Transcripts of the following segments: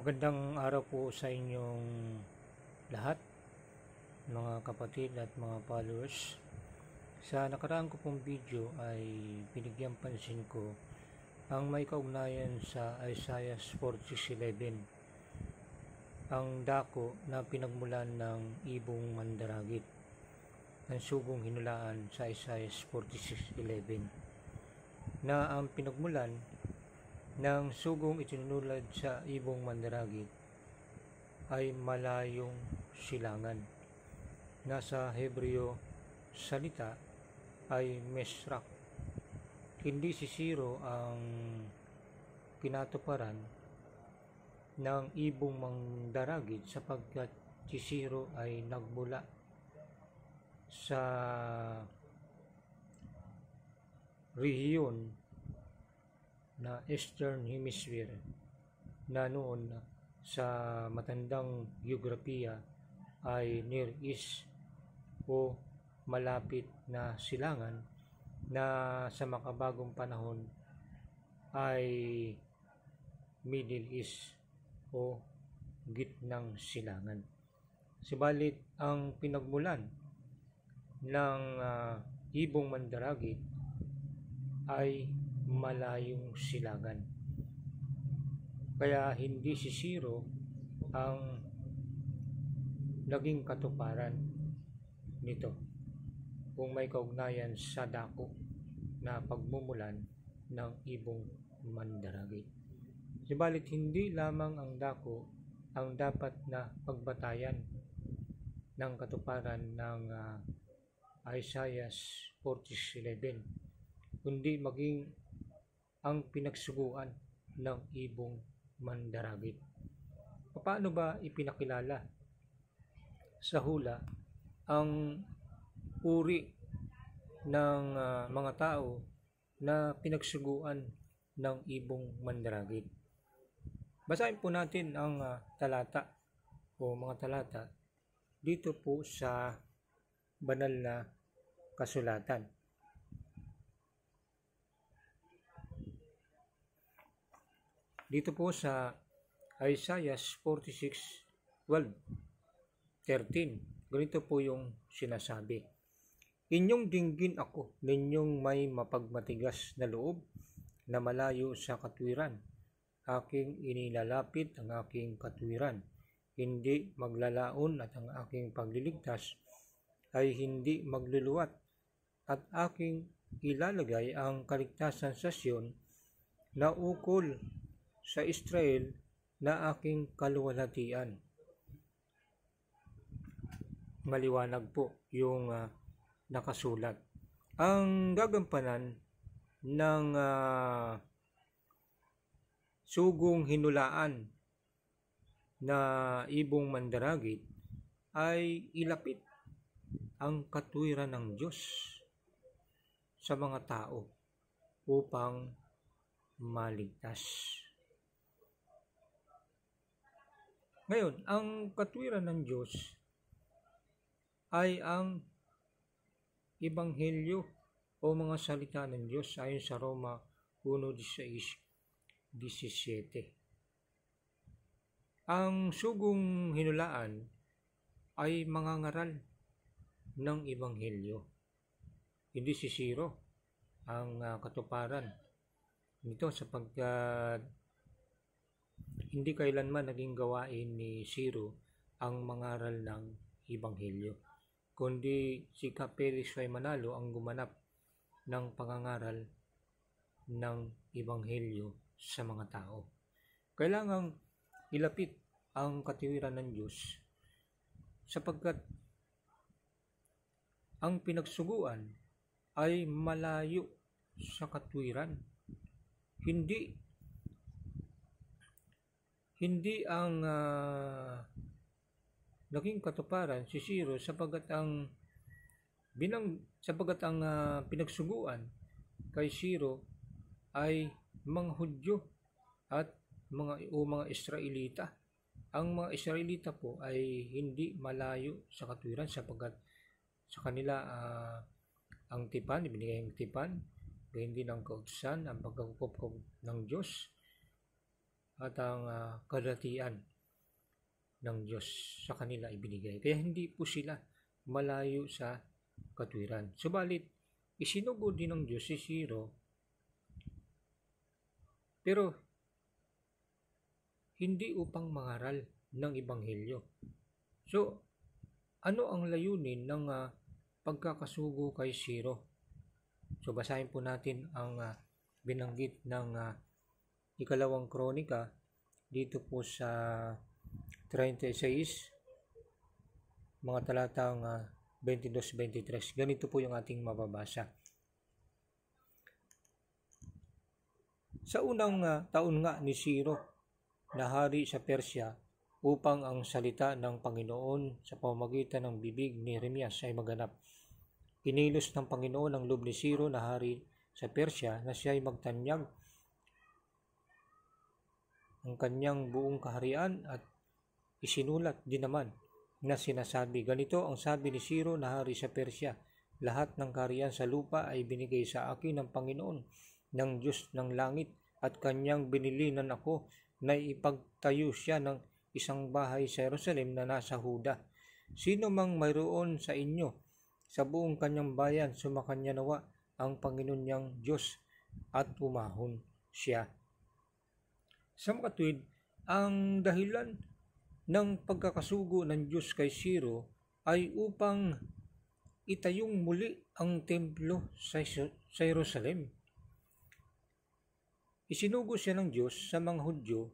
Magandang araw po sa inyong lahat, mga kapatid at mga followers. Sa nakaraan ko pong video ay binigyang pansin ko ang may kaugnayan sa Isaiah 46:11, ang dako na pinagmulan ng ibong mandaragit, ang sugong hinulaan sa Isaiah 46:11, na ang pinagmulan ng sugong itinulad sa ibong mandaragit ay malayong silangan. Nasa Hebreo salita ay mesrak. Hindi si Siro ang kinatuparan ng ibong mandaragit sapagkat si Siro ay nagmula sa rehiyon na Eastern Hemisphere na noon sa matandang geografiya ay Near East o malapit na silangan, na sa makabagong panahon ay Middle East o gitnang silangan. Subalit ang pinagmulan ng ibong mandaragit ay malayong silangan. Kaya hindi si Siro ang naging katuparan nito kung may kaugnayan sa dako na pagmumulan ng ibong mandaragit. Subalit hindi lamang ang dako ang dapat na pagbatayan ng katuparan ng Isaiah 46:11, kundi maging ang pinagsuguan ng ibong mandaragit. Paano ba ipinakilala sa hula ang uri ng mga tao na pinagsuguan ng ibong mandaragit? Basahin po natin ang talata o mga talata dito po sa banal na kasulatan. Dito po sa Isaiah 46:12-13, ganito po yung sinasabi. Inyong dinggin ako, ninyong may mapagmatigas na loob na malayo sa katwiran. Aking inilalapit ang aking katwiran, hindi maglalaon, at ang aking pagliligtas ay hindi magluluwat. At aking ilalagay ang kaligtasan sa Sion na ukol sa Israel na aking kaluwalhatian. Maliwanag po yung nakasulat. Ang gagampanan ng sugong hinulaan na ibong mandaragit ay ilapit ang katwiran ng Diyos sa mga tao upang maligtas. Ngayon, ang katwiran ng Diyos ay ang Ebanghelyo o mga salita ng Diyos ayon sa Roma 1:16-17. Ang sugong hinulaan ay mangangaral ng Ebanghelyo. Hindi si Siro ang katuparan nito sapagkat hindi kailanman naging gawain ni Siro ang mangaral ng Ebanghelyo, kundi si Felix Y. Manalo ang gumanap ng pangangaral ng Ebanghelyo sa mga tao. Kailangang ilapit ang katwiran ng Diyos sapagkat ang pinagsuguan ay malayo sa katwiran. Hindi ang naging katuparan si Siro sapagkat ang pinagsuguan kay Siro ay mga Hudyo at mga Israelita. Ang mga Israelita po ay hindi malayo sa katwiran sapagkat sa kanila ang tipan, ibinigay ang tipan, gayon din ang kautusan, ang pagkakupkop ng Diyos, at ang kalatian ng Diyos sa kanila ibinigay. Kaya hindi po sila malayo sa katwiran. Subalit, isinugo din ng Diyos si Ciro, pero hindi upang mangaral ng Ebanghelyo. So, ano ang layunin ng pagkakasugo kay Ciro? So, basahin po natin ang binanggit ng ikalawang kronika dito po sa 36, mga talatang 22-23. Ganito po yung ating mababasa. Sa unang taon nga ni Ciro na hari sa Persya, upang ang salita ng Panginoon sa pamamagitan ng bibig ni Jeremias ay maganap, inilos ng Panginoon ang loob ni Ciro na hari sa Persya na siya ay magtanyag ang kanyang buong kaharian at isinulat din naman na sinasabi, ganito ang sabi ni Ciro na hari sa Persya, lahat ng kaharian sa lupa ay binigay sa akin ng Panginoon, ng Diyos ng langit, at kanyang binilinan ako na ipagtayo siya ng isang bahay sa Jerusalem na nasa Huda. Sino mang mayroon sa inyo sa buong kanyang bayan, sumakanya nawa ang Panginoon niyang Diyos at umahon siya. Sa makatwid, ang dahilan ng pagkakasugo ng Diyos kay Ciro ay upang itayong muli ang templo sa Jerusalem. Isinugo siya ng Diyos sa mga Hudyo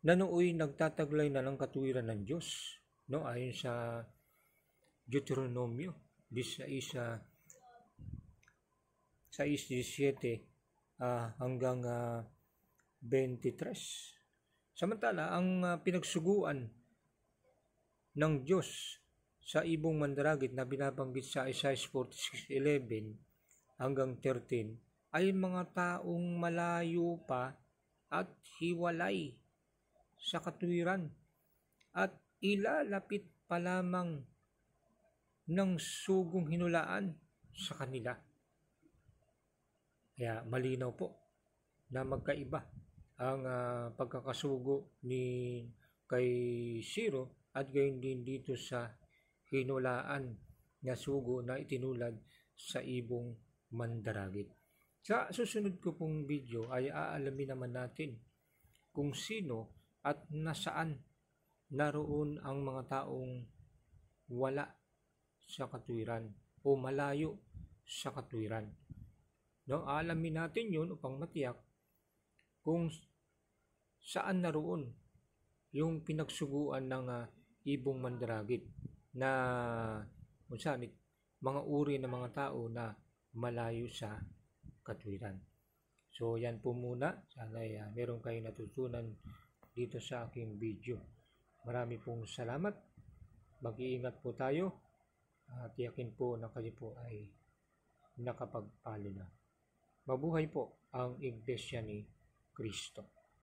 na nooy nagtataglay na ng katwiran ng Diyos, no? Ayon sa Deuteronomio 6:17 hanggang 23. Samantala, ang pinagsuguan ng Diyos sa ibong mandaragit na binabanggit sa Isaiah 46:11 hanggang 13 ay mga taong malayo pa at hiwalay sa katwiran at ilalapit pa lamang ng sugong hinulaan sa kanila. Kaya malinaw po na magkaiba ang pagkakasugo ni kay Ciro at gayon din dito sa hinulaan na sugo na itinulad sa ibong mandaragit. Sa susunod ko pong video ay aalamin naman natin kung sino at nasaan naroon ang mga taong wala sa katwiran o malayo sa katwiran. No, aalamin natin yun upang matiyak kung saan naroon yung pinagsuguan ng ibong mandaragit na kung saan mga uri ng mga tao na malayo sa katwiran. So yan po muna. Sana meron kayong natutunan dito sa aking video. Marami pong salamat. Mag-iingat po tayo. Tiyakin po na kayo po ay nakapagpalo na. Mabuhay po ang Iglesia ni Cristo.